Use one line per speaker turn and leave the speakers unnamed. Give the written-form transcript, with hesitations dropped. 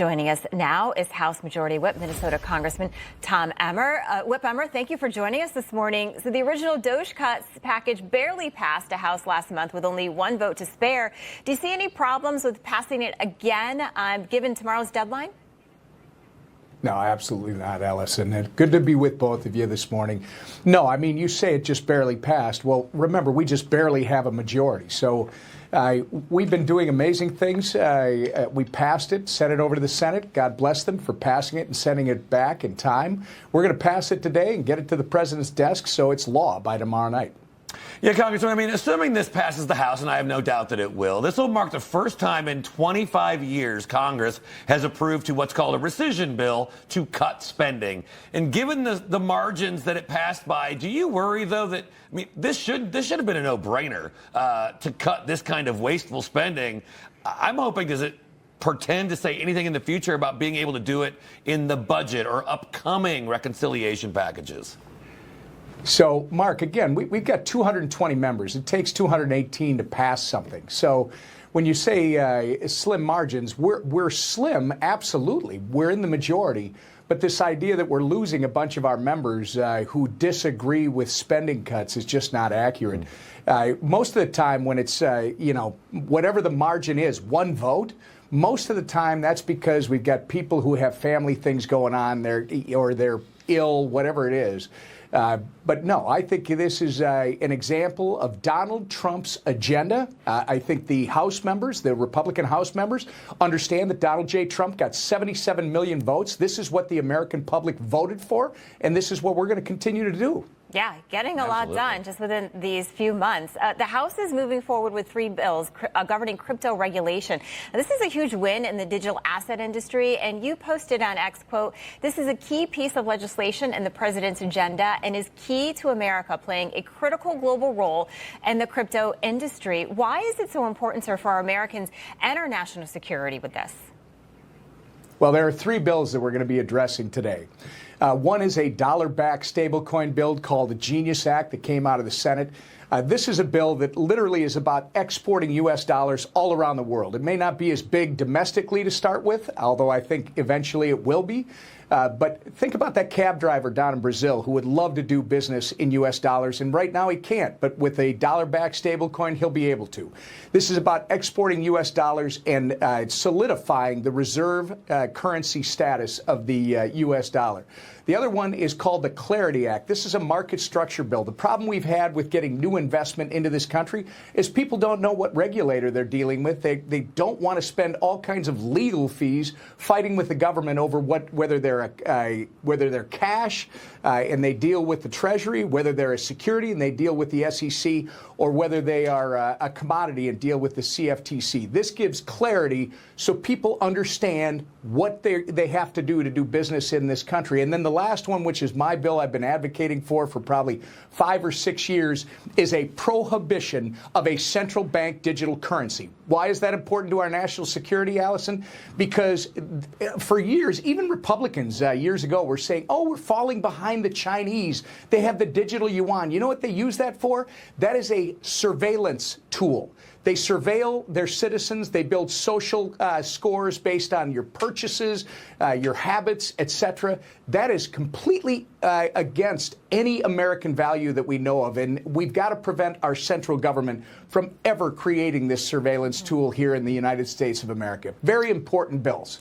Joining us now is House Majority Whip Minnesota Congressman Tom Emmer. Whip Emmer, thank you for joining us this morning. So the original DOGE cuts package barely passed the House last month with only one vote to spare. Do you see any problems with passing it again, given tomorrow's deadline?
No, absolutely not, Allison. And good to be with both of you this morning. No, I mean, you say it just barely passed. Well, remember, we just barely have a majority. So we've been doing amazing things. We passed it, sent it over to the Senate. God bless them for passing it and sending it back in time. We're going to pass it today and get it to the president's desk so it's law by tomorrow night.
Yeah, Congressman, I mean, assuming this passes the House, and I have no doubt that it will, this will mark the first time in 25 years Congress has approved to what's called a rescission bill to cut spending. And given the margins that it passed by, do you worry, though, that, I mean, this should have been a no-brainer to cut this kind of wasteful spending? I'm hoping, does it pretend to say anything in the future about being able to do it in the budget or upcoming reconciliation packages?
So, Mark, again, we've got 220 members. It takes 218 to pass something. So when you say slim margins, we're slim, absolutely. We're in the majority. But this idea that we're losing a bunch of our members who disagree with spending cuts is just not accurate. Most of the time when it's, whatever the margin is, one vote, most of the time that's because we've got people who have family things going on, or they're ill, whatever it is. But no, I think this is an example of Donald Trump's agenda. I think the House members, the Republican House members, understand that Donald J. Trump got 77 million votes. This is what the American public voted for, and this is what we're going to continue to do.
Yeah, getting a lot done just within these few months. The House is moving forward with 3 bills governing crypto regulation. Now, this is a huge win in the digital asset industry, and you posted on X, quote, "This is a key piece of legislation in the president's agenda and is key to America playing a critical global role in the crypto industry." Why is it so important, sir, for our Americans and our national security with this?
Well, there are 3 bills that we're going to be addressing today. One is a dollar-backed stablecoin bill called the Genius Act that came out of the Senate. This is a bill that literally is about exporting U.S. dollars all around the world. It may not be as big domestically to start with, although I think eventually it will be. But think about that cab driver down in Brazil who would love to do business in U.S. dollars, and right now he can't. But with a dollar-backed stablecoin, he'll be able to. This is about exporting U.S. dollars and solidifying the reserve currency status of the U.S. dollar. The other one is called the Clarity Act. This is a market structure bill. The problem we've had with getting new investment into this country is people don't know what regulator they're dealing with. They don't want to spend all kinds of legal fees fighting with the government over whether they're cash and they deal with the Treasury, whether they're a security and they deal with the SEC, or whether they are a commodity and deal with the CFTC. This gives clarity so people understand what they have to do business in this country. And then the last one, which is my bill I've been advocating for probably 5 or 6 years, is a prohibition of a central bank digital currency. Why is that important to our national security, Allison? Because for years, even Republicans years ago were saying, oh, we're falling behind the Chinese. They have the digital yuan. You know what they use that for? That is a surveillance tool. They surveil their citizens. They build social scores based on your purchases, your habits, etc. That is completely against any American value that we know of. And we've got to prevent our central government from ever creating this surveillance tool here in the United States of America. Very important bills.